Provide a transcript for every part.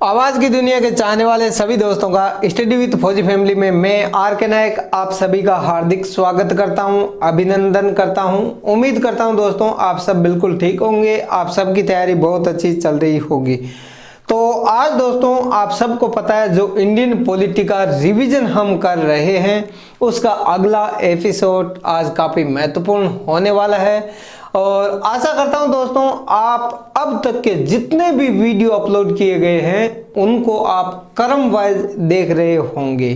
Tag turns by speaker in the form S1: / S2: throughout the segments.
S1: आवाज की दुनिया के चाहने वाले सभी दोस्तों का स्टडी विद फौजी फैमिली में मैं आर के नायक आप सभी का हार्दिक स्वागत करता हूं, अभिनंदन करता हूं। उम्मीद करता हूं दोस्तों आप सब बिल्कुल ठीक होंगे, आप सबकी तैयारी बहुत अच्छी चल रही होगी। तो आज दोस्तों आप सबको पता है जो इंडियन पॉलिटी का रिवीजन हम कर रहे हैं उसका अगला एपिसोड आज काफी महत्वपूर्ण होने वाला है और आशा करता हूं दोस्तों आप अब तक के जितने भी वीडियो अपलोड किए गए हैं उनको आप क्रम वाइज देख रहे होंगे।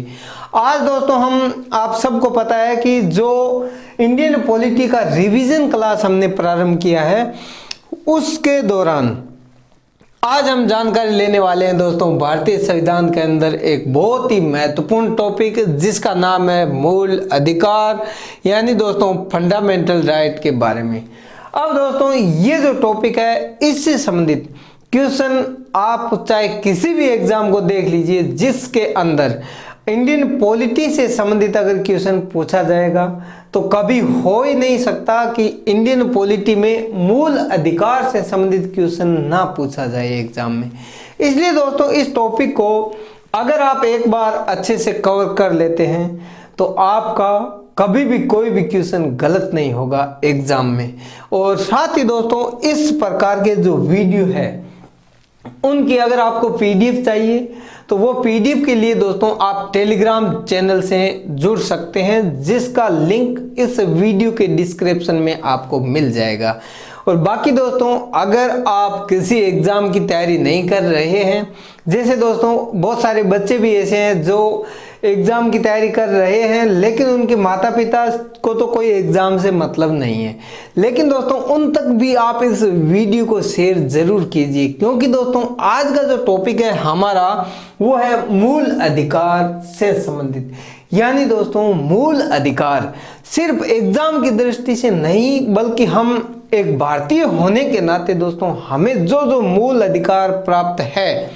S1: आज दोस्तों हम आप सबको पता है कि जो इंडियन पॉलिटी का रिवीजन क्लास हमने प्रारंभ किया है उसके दौरान आज हम जानकारी लेने वाले हैं दोस्तों भारतीय संविधान के अंदर एक बहुत ही महत्वपूर्ण टॉपिक जिसका नाम है मूल अधिकार, यानी दोस्तों फंडामेंटल राइट के बारे में। अब दोस्तों ये जो टॉपिक है इससे संबंधित क्वेश्चन आप चाहे किसी भी एग्जाम को देख लीजिए जिसके अंदर इंडियन पॉलिटी से संबंधित अगर क्वेश्चन पूछा जाएगा तो कभी हो ही नहीं सकता कि इंडियन पॉलिटी में मूल अधिकार से संबंधित क्वेश्चन ना पूछा जाए एग्जाम में। इसलिए दोस्तों इस टॉपिक को अगर आप एक बार अच्छे से कवर कर लेते हैं तो आपका कभी भी कोई भी क्वेश्चन गलत नहीं होगा एग्जाम में। और साथ ही दोस्तों इस प्रकार के जो वीडियो है उनकी अगर आपको पीडीएफ चाहिए तो वो पीडीएफ के लिए दोस्तों आप टेलीग्राम चैनल से जुड़ सकते हैं जिसका लिंक इस वीडियो के डिस्क्रिप्शन में आपको मिल जाएगा। और बाकी दोस्तों अगर आप किसी एग्जाम की तैयारी नहीं कर रहे हैं, जैसे दोस्तों बहुत सारे बच्चे भी ऐसे हैं जो एग्जाम की तैयारी कर रहे हैं लेकिन उनके माता पिता को तो कोई एग्जाम से मतलब नहीं है, लेकिन दोस्तों उन तक भी आप इस वीडियो को शेयर जरूर कीजिए क्योंकि दोस्तों आज का जो टॉपिक है हमारा वो है मूल अधिकार से संबंधित। यानी दोस्तों मूल अधिकार सिर्फ एग्जाम की दृष्टि से नहीं बल्कि हम एक भारतीय होने के नाते दोस्तों हमें जो जो मूल अधिकार प्राप्त है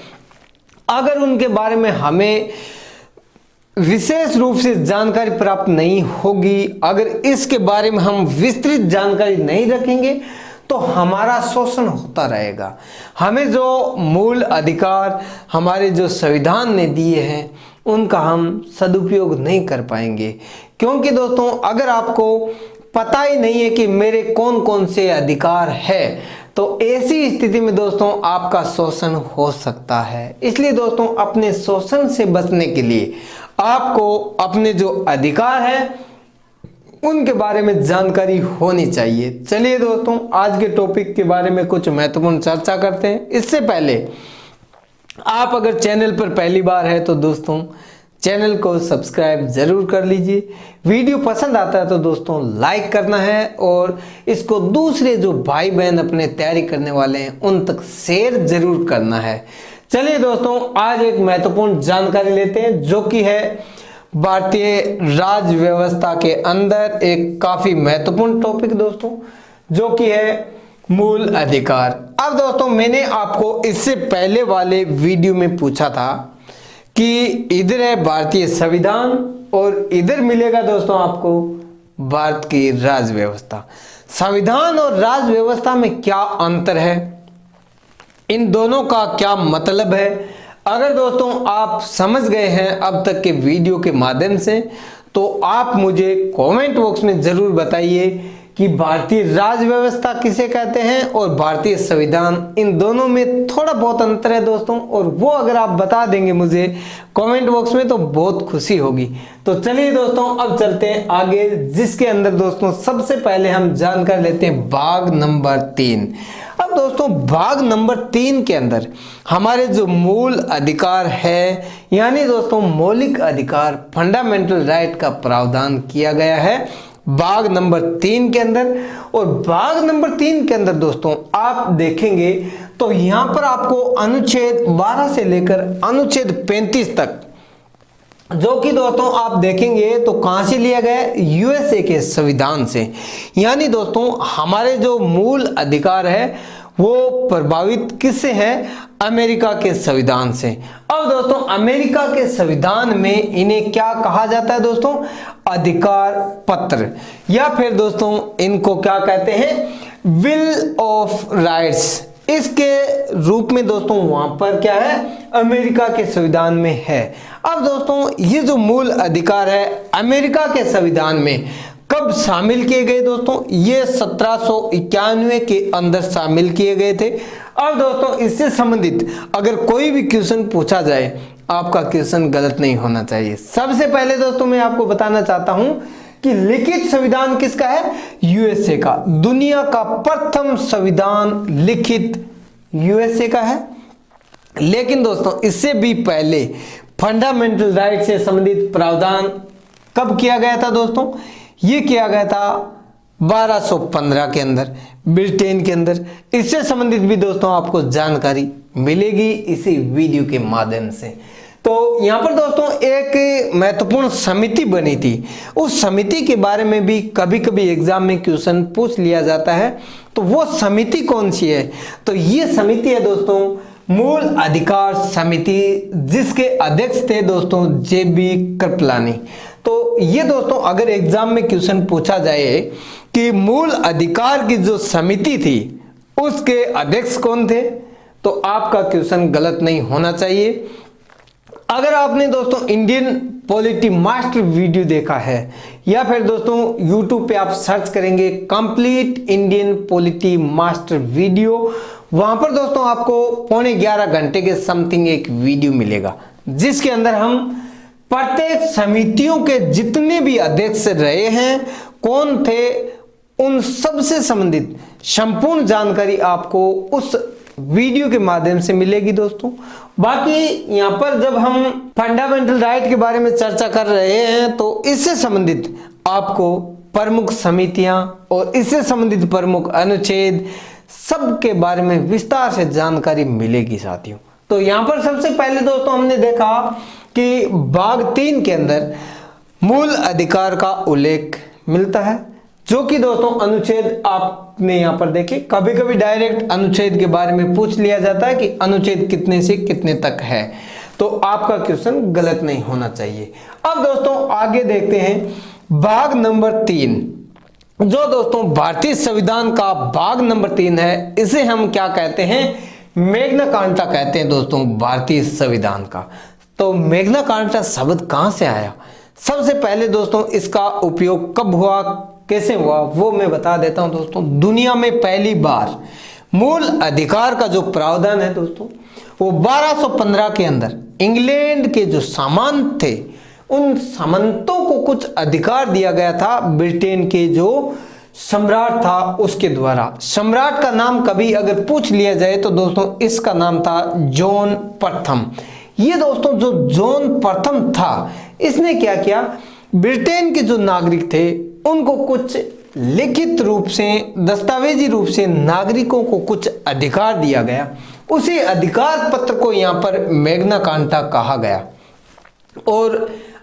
S1: अगर उनके बारे में हमें विशेष रूप से जानकारी प्राप्त नहीं होगी, अगर इसके बारे में हम विस्तृत जानकारी नहीं रखेंगे तो हमारा शोषण होता रहेगा। हमें जो मूल अधिकार हमारे जो संविधान ने दिए हैं उनका हम सदुपयोग नहीं कर पाएंगे क्योंकि दोस्तों अगर आपको पता ही नहीं है कि मेरे कौन कौन से अधिकार है तो ऐसी स्थिति में दोस्तों आपका शोषण हो सकता है। इसलिए दोस्तों अपने शोषण से बचने के लिए आपको अपने जो अधिकार है उनके बारे में जानकारी होनी चाहिए। चलिए दोस्तों आज के टॉपिक के बारे में कुछ महत्वपूर्ण चर्चा करते हैं। इससे पहले आप अगर चैनल पर पहली बार है तो दोस्तों चैनल को सब्सक्राइब जरूर कर लीजिए। वीडियो पसंद आता है तो दोस्तों लाइक करना है और इसको दूसरे जो भाई बहन अपने तैयारी करने वाले हैं उन तक शेयर जरूर करना है। चलिए दोस्तों आज एक महत्वपूर्ण जानकारी लेते हैं जो कि है भारतीय राज व्यवस्था के अंदर एक काफी महत्वपूर्ण टॉपिक दोस्तों जो कि है मूल अधिकार। अब दोस्तों मैंने आपको इससे पहले वाले वीडियो में पूछा था कि इधर है भारतीय संविधान और इधर मिलेगा दोस्तों आपको भारत की राज व्यवस्था। संविधान और राज व्यवस्था में क्या अंतर है, इन दोनों का क्या मतलब है, अगर दोस्तों आप समझ गए हैं अब तक के वीडियो के माध्यम से तो आप मुझे कमेंट बॉक्स में जरूर बताइए कि भारतीय राज व्यवस्था किसे कहते हैं और भारतीय संविधान, इन दोनों में थोड़ा बहुत अंतर है दोस्तों। और वो अगर आप बता देंगे मुझे कमेंट बॉक्स में तो बहुत खुशी होगी। तो चलिए दोस्तों अब चलते हैं आगे जिसके अंदर दोस्तों सबसे पहले हम जानकारी लेते हैं भाग नंबर 3। अब दोस्तों भाग नंबर 3 के अंदर हमारे जो मूल अधिकार है यानी दोस्तों मौलिक अधिकार फंडामेंटल राइट का प्रावधान किया गया है भाग नंबर 3 के अंदर। और भाग नंबर 3 के अंदर दोस्तों आप देखेंगे तो यहां पर आपको अनुच्छेद 12 से लेकर अनुच्छेद 35 तक जो कि दोस्तों आप देखेंगे तो कहां से लिया गया है, यूएसए के संविधान से। यानी दोस्तों हमारे जो मूल अधिकार है वो प्रभावित किससे है, अमेरिका के संविधान से। अब दोस्तों अमेरिका के संविधान में इन्हें क्या कहा जाता है दोस्तों, अधिकार पत्र, या फिर दोस्तों इनको क्या कहते हैं, विल ऑफ राइट्स। इसके रूप में दोस्तों वहां पर क्या है, अमेरिका के संविधान में है। अब दोस्तों ये जो मूल अधिकार है अमेरिका के संविधान में कब शामिल किए गए दोस्तों, ये 1791 के अंदर शामिल किए गए थे। अब दोस्तों इससे संबंधित अगर कोई भी क्वेश्चन पूछा जाए, आपका क्वेश्चन गलत नहीं होना चाहिए। सबसे पहले दोस्तों मैं आपको बताना चाहता हूं कि लिखित संविधान किसका है, यूएसए का। दुनिया का प्रथम संविधान लिखित यूएसए का है। लेकिन दोस्तों इससे भी पहले फंडामेंटल राइट से संबंधित प्रावधान कब किया गया था दोस्तों, ये किया गया था 1215 के अंदर ब्रिटेन के अंदर। इससे संबंधित भी दोस्तों आपको जानकारी मिलेगी इसी वीडियो के माध्यम से। तो यहाँ पर दोस्तों एक महत्वपूर्ण समिति बनी थी, उस समिति के बारे में भी कभी कभी एग्जाम में क्वेश्चन पूछ लिया जाता है। तो वो समिति कौन सी है, तो ये समिति है दोस्तों मूल अधिकार समिति, जिसके अध्यक्ष थे दोस्तों जेबी कृपलानी। तो ये दोस्तों अगर एग्जाम में क्वेश्चन पूछा जाए कि मूल अधिकार की जो समिति थी उसके अध्यक्ष कौन थे, तो आपका क्वेश्चन गलत नहीं होना चाहिए। अगर आपने दोस्तों इंडियन पॉलिटी मास्टर वीडियो देखा है या फिर दोस्तों YouTube पे आप सर्च करेंगे complete Indian polity master video, वहां पर दोस्तों आपको 11:15 घंटे के समथिंग एक वीडियो मिलेगा, जिसके अंदर हम प्रत्येक समितियों के जितने भी अध्यक्ष रहे हैं, कौन थे, उन सब से संबंधित संपूर्ण जानकारी आपको उस वीडियो के माध्यम से मिलेगी दोस्तों। बाकी यहाँ पर जब हम फंडामेंटल राइट के बारे में चर्चा कर रहे हैं तो इससे संबंधित आपको प्रमुख समितियां और इससे संबंधित प्रमुख अनुच्छेद सब के बारे में विस्तार से जानकारी मिलेगी साथियों। तो यहाँ पर सबसे पहले दोस्तों हमने देखा कि भाग 3 के अंदर मूल अधिकार का उल्लेख मिलता है, जो कि दोस्तों अनुच्छेद आपने यहाँ पर देखे। कभी कभी डायरेक्ट अनुच्छेद के बारे में पूछ लिया जाता है कि अनुच्छेद कितने से कितने तक है, तो आपका क्वेश्चन गलत नहीं होना चाहिए। अब दोस्तों आगे देखते हैं भाग नंबर 3, जो दोस्तों भारतीय संविधान का भाग नंबर 3 है। इसे हम क्या कहते हैं, मैग्ना कार्टा कहते हैं दोस्तों भारतीय संविधान का। तो मैग्ना कार्टा शब्द कहां से आया, सबसे पहले दोस्तों इसका उपयोग कब हुआ, कैसे हुआ, वो मैं बता देता हूं दोस्तों। दुनिया में पहली बार मूल अधिकार का जो प्रावधान है दोस्तों, वो 1215 के अंदर इंग्लैंड के जो सामंत थे, उन सामंतों को कुछ अधिकार दिया गया था ब्रिटेन के जो सम्राट था उसके द्वारा। सम्राट का नाम कभी अगर पूछ लिया जाए तो दोस्तों इसका नाम था जॉन प्रथम। ये दोस्तों जो जॉन प्रथम था, इसने क्या किया, ब्रिटेन के जो नागरिक थे उनको कुछ लिखित रूप से, दस्तावेजी रूप से नागरिकों को कुछ अधिकार दिया गया। उसी अधिकार पत्र को यहाँ पर मैग्ना कार्टा कहा गया। और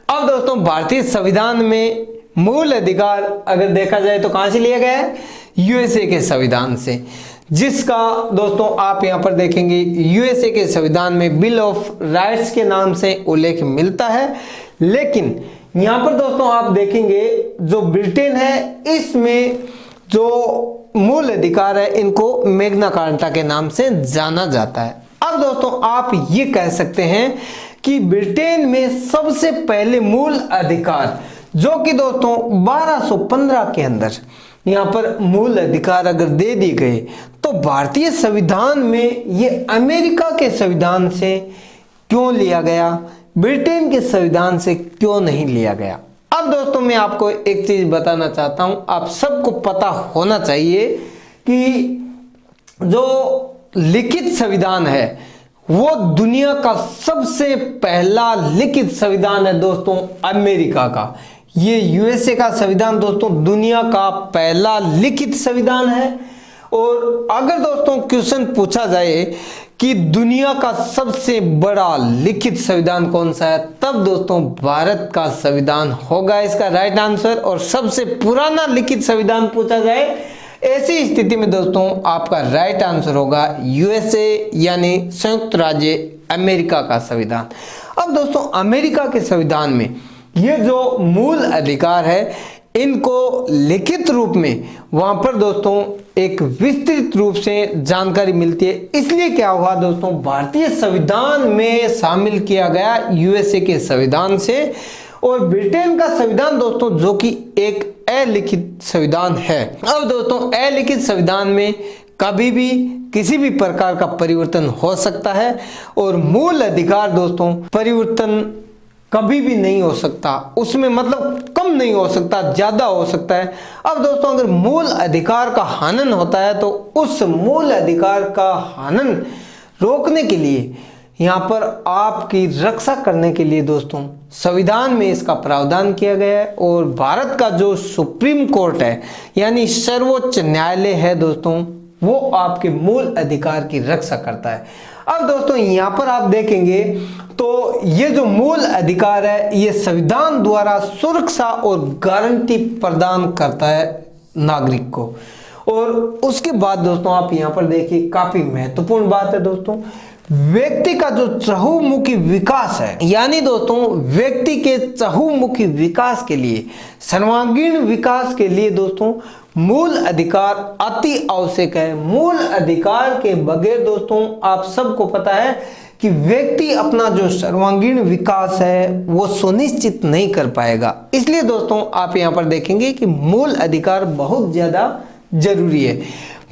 S1: अब दोस्तों भारतीय संविधान में मूल अधिकार अगर देखा जाए तो कहां से लिया गया है, यूएसए के संविधान से, जिसका दोस्तों आप यहां पर देखेंगे यूएसए के संविधान में बिल ऑफ राइट्स के नाम से उल्लेख मिलता है। लेकिन यहां पर दोस्तों आप देखेंगे जो ब्रिटेन है, इसमें जो मूल अधिकार है इनको मैग्ना कार्टा के नाम से जाना जाता है। अब दोस्तों आप ये कह सकते हैं कि ब्रिटेन में सबसे पहले मूल अधिकार, जो कि दोस्तों 1215 के अंदर यहाँ पर मूल अधिकार अगर दे दिए गए, तो भारतीय संविधान में ये अमेरिका के संविधान से क्यों लिया गया, ब्रिटेन के संविधान से क्यों नहीं लिया गया। अब दोस्तों मैं आपको एक चीज बताना चाहता हूं, आप सबको पता होना चाहिए कि जो लिखित संविधान है वो दुनिया का सबसे पहला लिखित संविधान है दोस्तों अमेरिका का। ये यूएसए का संविधान दोस्तों दुनिया का पहला लिखित संविधान है। और अगर दोस्तों क्वेश्चन पूछा जाए कि दुनिया का सबसे बड़ा लिखित संविधान कौन सा है, तब दोस्तों भारत का संविधान होगा इसका राइट आंसर। और सबसे पुराना लिखित संविधान पूछा जाए, ऐसी स्थिति में दोस्तों आपका राइट आंसर होगा यूएसए यानी संयुक्त राज्य अमेरिका का संविधान। अब दोस्तों अमेरिका के संविधान में ये जो मूल अधिकार है इनको लिखित रूप में वहां पर दोस्तों एक विस्तृत रूप से जानकारी मिलती है। इसलिए क्या हुआ दोस्तों, भारतीय संविधान में शामिल किया गया यूएसए के संविधान से, और ब्रिटेन का संविधान दोस्तों जो कि एक अलिखित संविधान है। अब दोस्तों अलिखित संविधान में कभी भी किसी भी प्रकार का परिवर्तन हो सकता है, और मूल अधिकार दोस्तों परिवर्तन कभी भी नहीं हो सकता, उसमें मतलब कम नहीं हो सकता, ज्यादा हो सकता है। अब दोस्तों अगर मूल अधिकार का हनन होता है तो उस मूल अधिकार का हनन रोकने के लिए, यहाँ पर आपकी रक्षा करने के लिए दोस्तों संविधान में इसका प्रावधान किया गया है। और भारत का जो सुप्रीम कोर्ट है यानी सर्वोच्च न्यायालय है दोस्तों, वो आपके मूल अधिकार की रक्षा करता है। अब दोस्तों यहाँ पर आप देखेंगे तो ये जो मूल अधिकार है ये संविधान द्वारा सुरक्षा और गारंटी प्रदान करता है नागरिक को। और उसके बाद दोस्तों आप यहाँ पर देखिए, काफी महत्वपूर्ण बात है दोस्तों, व्यक्ति का जो चहुमुखी विकास है, यानी दोस्तों व्यक्ति के चहुमुखी विकास के लिए, सर्वांगीण विकास के लिए दोस्तों मूल अधिकार अति आवश्यक है। मूल अधिकार के बगैर दोस्तों आप सबको पता है कि व्यक्ति अपना जो सर्वांगीण विकास है वो सुनिश्चित नहीं कर पाएगा। इसलिए दोस्तों आप यहाँ पर देखेंगे कि मूल अधिकार बहुत ज्यादा जरूरी है।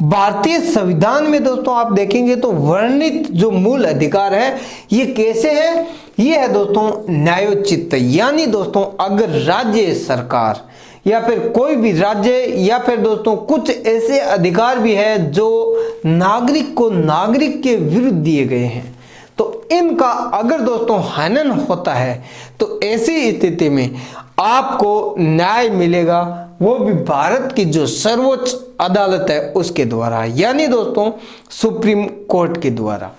S1: भारतीय संविधान में दोस्तों आप देखेंगे तो वर्णित जो मूल अधिकार है ये कैसे है, ये है दोस्तों न्यायोचित, यानी दोस्तों अगर राज्य सरकार या फिर कोई भी राज्य या फिर दोस्तों कुछ ऐसे अधिकार भी है जो नागरिक को नागरिक के विरुद्ध दिए गए हैं, तो इनका अगर दोस्तों हनन होता है तो ऐसी स्थिति में आपको न्याय मिलेगा, वो भी भारत की जो सर्वोच्च अदालत है उसके द्वारा, यानी दोस्तों सुप्रीम कोर्ट के द्वारा।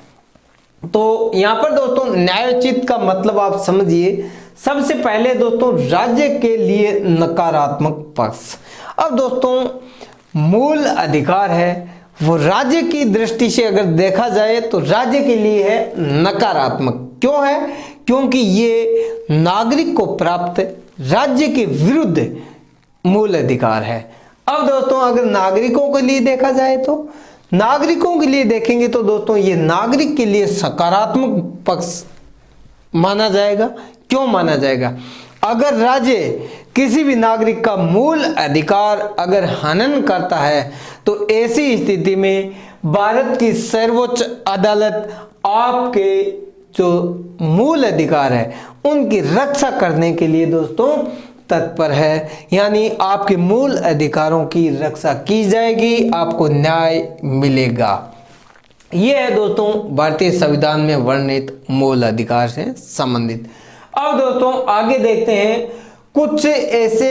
S1: तो यहाँ पर दोस्तों न्यायोचित का मतलब आप समझिए, सबसे पहले दोस्तों राज्य के लिए नकारात्मक पक्ष। अब दोस्तों मूल अधिकार है वो राज्य की दृष्टि से अगर देखा जाए तो राज्य के लिए है नकारात्मक। क्यों है? क्योंकि ये नागरिक को प्राप्त राज्य के विरुद्ध मूल अधिकार है। अब दोस्तों अगर नागरिकों के लिए देखा जाए तो नागरिकों के लिए देखेंगे तो दोस्तों ये नागरिक के लिए सकारात्मक पक्ष माना जाएगा। क्यों माना जाएगा? अगर राज्य किसी भी नागरिक का मूल अधिकार अगर हनन करता है तो ऐसी स्थिति में भारत की सर्वोच्च अदालत आपके जो मूल अधिकार है उनकी रक्षा करने के लिए दोस्तों तत्पर है, यानी आपके मूल अधिकारों की रक्षा की जाएगी, आपको न्याय मिलेगा। यह है दोस्तों भारतीय संविधान में वर्णित मूल अधिकार से संबंधित। अब दोस्तों आगे देखते हैं कुछ ऐसे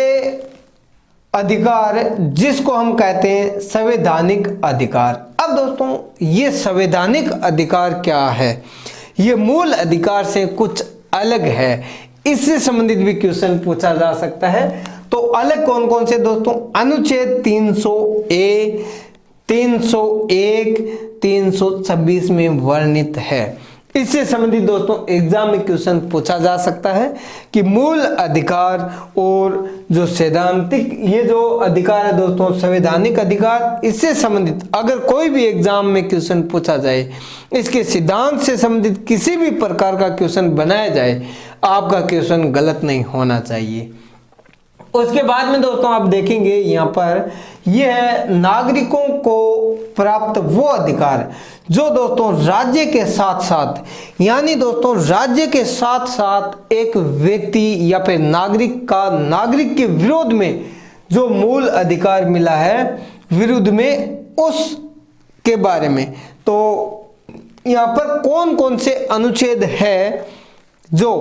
S1: अधिकार जिसको हम कहते हैं संवैधानिक अधिकार। अब दोस्तों ये संवैधानिक अधिकार क्या है? ये मूल अधिकार से कुछ अलग है, इससे संबंधित भी क्वेश्चन पूछा जा सकता है। तो अलग कौन कौन से दोस्तों? अनुच्छेद 300A, 301, 326 में वर्णित है। इससे संबंधित दोस्तों एग्जाम में क्वेश्चन पूछा जा सकता है कि मूल अधिकार और जो सैद्धांतिक ये जो अधिकार है दोस्तों संवैधानिक अधिकार, इससे संबंधित अगर कोई भी एग्जाम में क्वेश्चन पूछा जाए, इसके सिद्धांत से संबंधित किसी भी प्रकार का क्वेश्चन बनाया जाए, आपका क्वेश्चन गलत नहीं होना चाहिए। उसके बाद में दोस्तों आप देखेंगे यहाँ पर यह है नागरिकों को प्राप्त वो अधिकार जो दोस्तों राज्य के साथ साथ, यानी दोस्तों राज्य के साथ साथ एक व्यक्ति या फिर नागरिक के विरोध में जो मूल अधिकार मिला है विरुद्ध में उसके बारे में। तो यहाँ पर कौन कौन से अनुच्छेद है जो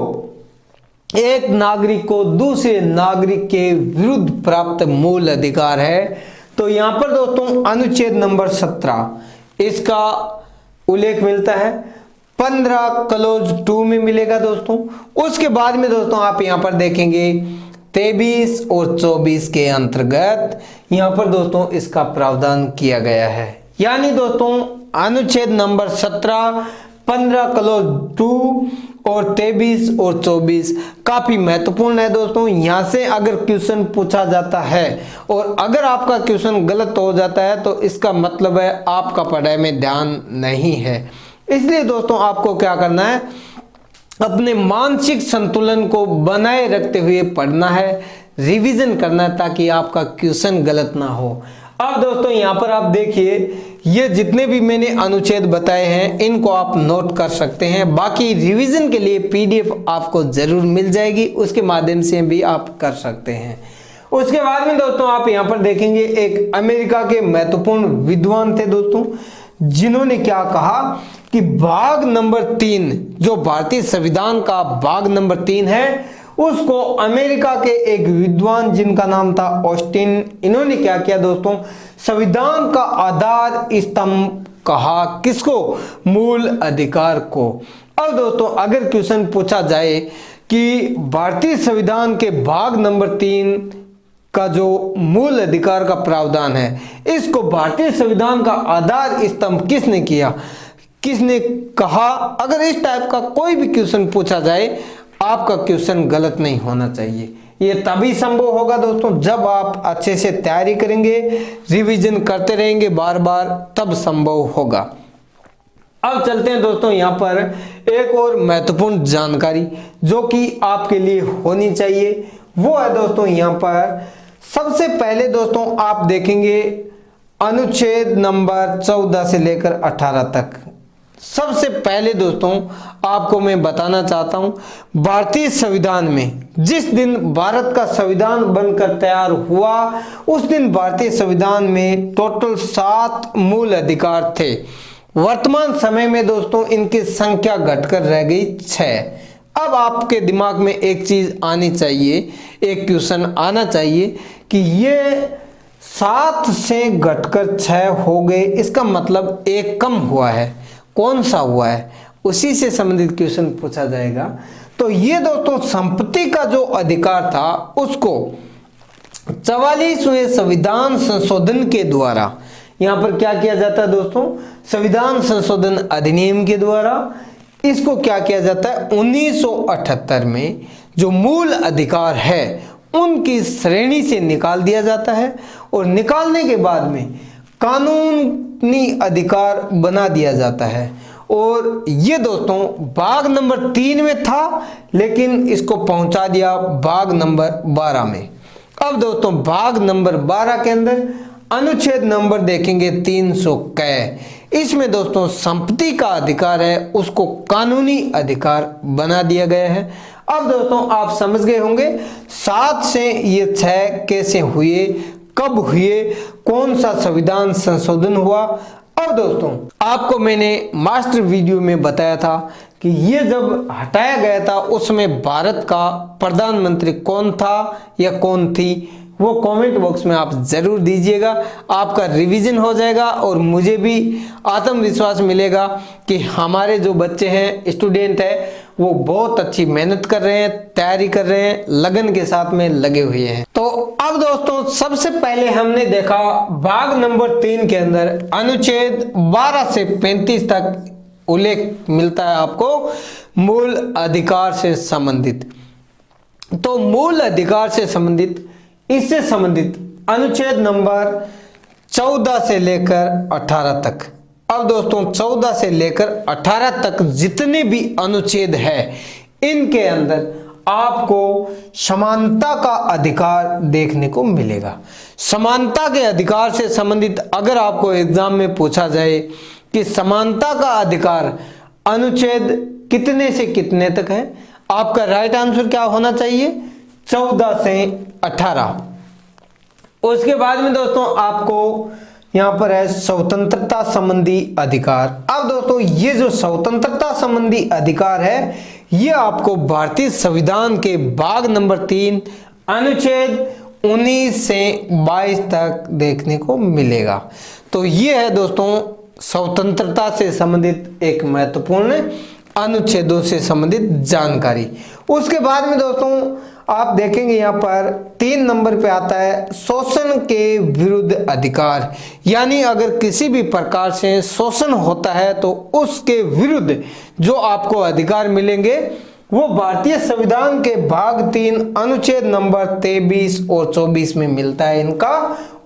S1: एक नागरिक को दूसरे नागरिक के विरुद्ध प्राप्त मूल अधिकार है? तो यहाँ पर दोस्तों अनुच्छेद नंबर 17 इसका उल्लेख मिलता है, 15 क्लोज 2 में मिलेगा दोस्तों। उसके बाद में दोस्तों आप यहाँ पर देखेंगे 23 और 24 के अंतर्गत यहाँ पर दोस्तों इसका प्रावधान किया गया है। यानी दोस्तों अनुच्छेद नंबर 17, 15 क्लोज 2 और 23 और 24 काफी महत्वपूर्ण है दोस्तों। यहाँ से अगर क्वेश्चन पूछा जाता है और अगर आपका क्वेश्चन गलत हो जाता है तो इसका मतलब है आपका पढ़ाई में ध्यान नहीं है। इसलिए दोस्तों आपको क्या करना है, अपने मानसिक संतुलन को बनाए रखते हुए पढ़ना है, रिवीजन करना है ताकि आपका क्वेश्चन गलत ना हो। अब दोस्तों यहाँ पर आप देखिए, ये जितने भी मैंने अनुच्छेद बताए हैं इनको आप नोट कर सकते हैं। बाकी रिवीजन के लिए पीडीएफ आपको जरूर मिल जाएगी, उसके माध्यम से भी आप कर सकते हैं। उसके बाद में दोस्तों आप यहाँ पर देखेंगे एक अमेरिका के महत्वपूर्ण विद्वान थे दोस्तों, जिन्होंने क्या कहा कि भाग नंबर 3 जो भारतीय संविधान का भाग नंबर 3 है उसको अमेरिका के एक विद्वान जिनका नाम था ऑस्टिन, इन्होंने क्या किया दोस्तों, संविधान का आधार स्तंभ कहा। किसको? मूल अधिकार को। अब दोस्तों अगर क्वेश्चन पूछा जाए कि भारतीय संविधान के भाग नंबर 3 का जो मूल अधिकार का प्रावधान है, इसको भारतीय संविधान का आधार स्तंभ किसने किया, किसने कहा, अगर इस टाइप का कोई भी क्वेश्चन पूछा जाए आपका क्वेश्चन गलत नहीं होना चाहिए। ये तभी संभव होगा दोस्तों जब आप अच्छे से तैयारी करेंगे, रिवीजन करते रहेंगे बार बार, तब संभव होगा। अब चलते हैं दोस्तों यहाँ पर एक और महत्वपूर्ण जानकारी जो कि आपके लिए होनी चाहिए, वो है दोस्तों यहाँ पर सबसे पहले दोस्तों आप देखेंगे अनुच्छेद नंबर 14 से लेकर 18 तक। सबसे पहले दोस्तों आपको मैं बताना चाहता हूं, भारतीय संविधान में जिस दिन भारत का संविधान बनकर तैयार हुआ उस दिन भारतीय संविधान में टोटल 7 मूल अधिकार थे। वर्तमान समय में दोस्तों इनकी संख्या घटकर रह गई 6। अब आपके दिमाग में एक चीज आनी चाहिए, एक क्वेश्चन आना चाहिए कि ये 7 से घटकर 6 हो गए, इसका मतलब एक कम हुआ है। कौन सा हुआ है, उसी से संबंधित क्वेश्चन पूछा जाएगा। तो ये दोस्तों संपत्ति का जो अधिकार था उसको 44वें संविधान संशोधन के द्वारा, यहां पर क्या किया जाता है दोस्तों, संविधान संशोधन अधिनियम के द्वारा इसको क्या किया जाता है, 1978 में जो मूल अधिकार है उनकी श्रेणी से निकाल दिया जाता है और निकालने के बाद में कानूनी अधिकार बना दिया जाता है। और ये दोस्तों भाग नंबर 3 में था लेकिन इसको पहुंचा दिया भाग नंबर 12 में। अब दोस्तों भाग नंबर 12 के अंदर अनुच्छेद नंबर देखेंगे 300 क, इसमें दोस्तों संपत्ति का अधिकार है उसको कानूनी अधिकार बना दिया गया है। अब दोस्तों आप समझ गए होंगे 7 से ये 6 कैसे हुए, कब हुए, कौन सा संविधान संशोधन हुआ। अब दोस्तों आपको मैंने मास्टर वीडियो में बताया था कि ये जब हटाया गया था उसमें भारत का प्रधानमंत्री कौन था या कौन थी, वो कमेंट बॉक्स में आप जरूर दीजिएगा, आपका रिवीजन हो जाएगा और मुझे भी आत्मविश्वास मिलेगा कि हमारे जो बच्चे हैं, स्टूडेंट हैं, वो बहुत अच्छी मेहनत कर रहे हैं, तैयारी कर रहे हैं, लगन के साथ में लगे हुए हैं। तो अब दोस्तों सबसे पहले हमने देखा भाग नंबर 3 के अंदर अनुच्छेद 12 से 35 तक उल्लेख मिलता है आपको मूल अधिकार से संबंधित। तो मूल अधिकार से संबंधित, इससे संबंधित अनुच्छेद नंबर 14 से लेकर 18 तक। अब दोस्तों 14 से लेकर 18 तक जितने भी अनुच्छेद है इनके अंदर आपको समानता का अधिकार देखने को मिलेगा। समानता के अधिकार से संबंधित अगर आपको एग्जाम में पूछा जाए कि समानता का अधिकार अनुच्छेद कितने से कितने तक है, आपका राइट आंसर क्या होना चाहिए, 14 से 18। उसके बाद में दोस्तों आपको यहां पर है स्वतंत्रता संबंधी अधिकार। अब दोस्तों ये जो स्वतंत्रता संबंधी अधिकार है ये आपको भारतीय संविधान के भाग नंबर 3 अनुच्छेद 19 से 22 तक देखने को मिलेगा। तो ये है दोस्तों स्वतंत्रता से संबंधित एक महत्वपूर्ण अनुच्छेदों से संबंधित जानकारी। उसके बाद में दोस्तों आप देखेंगे यहाँ पर 3 नंबर पे आता है शोषण के विरुद्ध अधिकार। यानी अगर किसी भी प्रकार से शोषण होता है तो उसके विरुद्ध जो आपको अधिकार मिलेंगे वो भारतीय संविधान के भाग 3 अनुच्छेद नंबर 23 और 24 में मिलता है इनका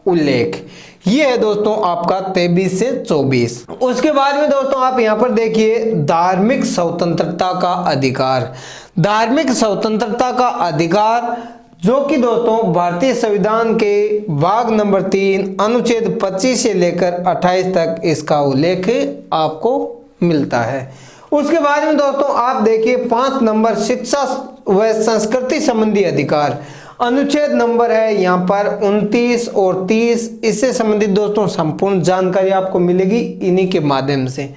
S1: उल्लेख। ये है दोस्तों आपका 23 से 24। उसके बाद में दोस्तों आप यहाँ पर देखिए धार्मिक स्वतंत्रता का अधिकार। धार्मिक स्वतंत्रता का अधिकार जो कि दोस्तों भारतीय संविधान के भाग नंबर 3 अनुच्छेद 25 से लेकर 28 तक इसका उल्लेख आपको मिलता है। उसके बाद में दोस्तों आप देखिए 5 नंबर शिक्षा व संस्कृति संबंधी अधिकार। अनुच्छेद नंबर है यहाँ पर 29 और 30। इससे संबंधित दोस्तों संपूर्ण जानकारी आपको मिलेगी इन्हीं के माध्यम से।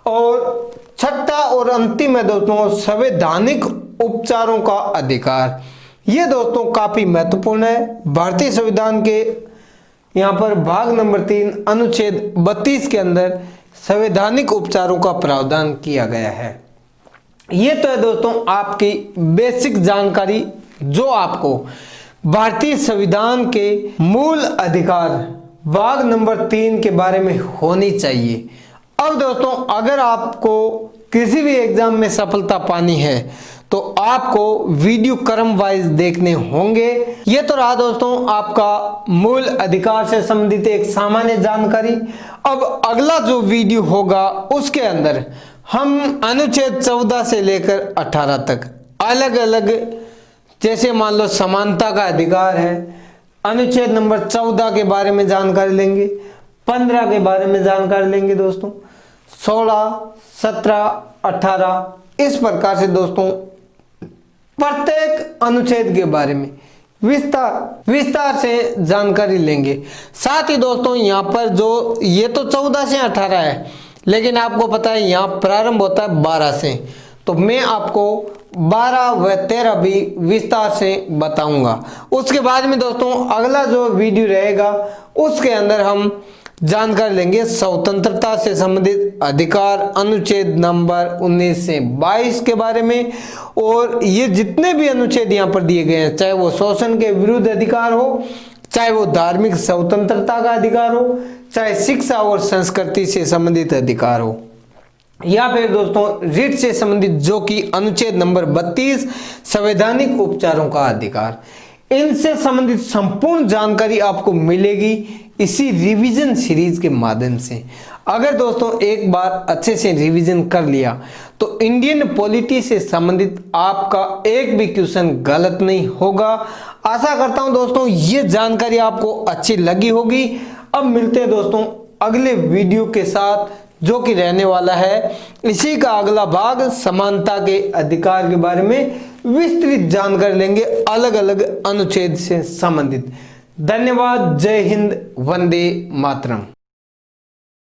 S1: और छठा और अंतिम है दोस्तों संवैधानिक उपचारों का अधिकार। ये दोस्तों काफी महत्वपूर्ण है। भारतीय संविधान के यहाँ पर भाग नंबर 3 अनुच्छेद 32 के अंदर संवैधानिक उपचारों का प्रावधान किया गया है। ये तो है दोस्तों आपकी बेसिक जानकारी जो आपको भारतीय संविधान के मूल अधिकार भाग नंबर 3 के बारे में होनी चाहिए। अब दोस्तों अगर आपको किसी भी एग्जाम में सफलता पानी है तो आपको वीडियो क्रम वाइज देखने होंगे। ये तो रहा दोस्तों आपका मूल अधिकार से संबंधित एक सामान्य जानकारी। अब अगला जो वीडियो होगा उसके अंदर हम अनुच्छेद 14 से लेकर 18 तक अलग अलग, जैसे मान लो समानता का अधिकार है, अनुच्छेद नंबर 14 के बारे में जानकारी लेंगे, 15 के बारे में जानकारी लेंगे दोस्तों, 16, 17, 18 इस प्रकार से दोस्तों प्रत्येक अनुच्छेद के बारे में विस्तार से जानकारी लेंगे। साथ ही दोस्तों यहाँ पर जो ये तो 14 से 18 है, लेकिन आपको पता है यहाँ प्रारंभ होता है 12 से, तो मैं आपको 12 व 13 भी विस्तार से बताऊंगा। उसके बाद में दोस्तों अगला जो वीडियो रहेगा उसके अंदर हम जानकारी लेंगे स्वतंत्रता से संबंधित अधिकार अनुच्छेद नंबर 19 से 22 के बारे में। और ये जितने भी अनुच्छेद यहाँ पर दिए गए हैं, चाहे वो शोषण के विरुद्ध अधिकार हो, चाहे वो धार्मिक स्वतंत्रता का अधिकार हो, चाहे शिक्षा और संस्कृति से संबंधित अधिकार हो, या फिर दोस्तों रिट से संबंधित जो कि अनुच्छेद नंबर 32 संवैधानिक उपचारों का अधिकार, इनसे संबंधित संपूर्ण जानकारी आपको मिलेगी इसी रिवीजन सीरीज के माध्यम से। अगर दोस्तों एक बार अच्छे से रिवीजन कर लिया तो इंडियन पॉलिटी से संबंधित आपका एक भी क्वेश्चन गलत नहीं होगा। आशा करता हूं दोस्तों ये जानकारी आपको अच्छी लगी होगी। अब मिलते हैं दोस्तों अगले वीडियो के साथ जो कि रहने वाला है इसी का अगला भाग, समानता के अधिकार के बारे में विस्तृत जानकारी लेंगे अलग अलग अनुच्छेद से संबंधित। धन्यवाद। जय हिंद, वंदे मातरम।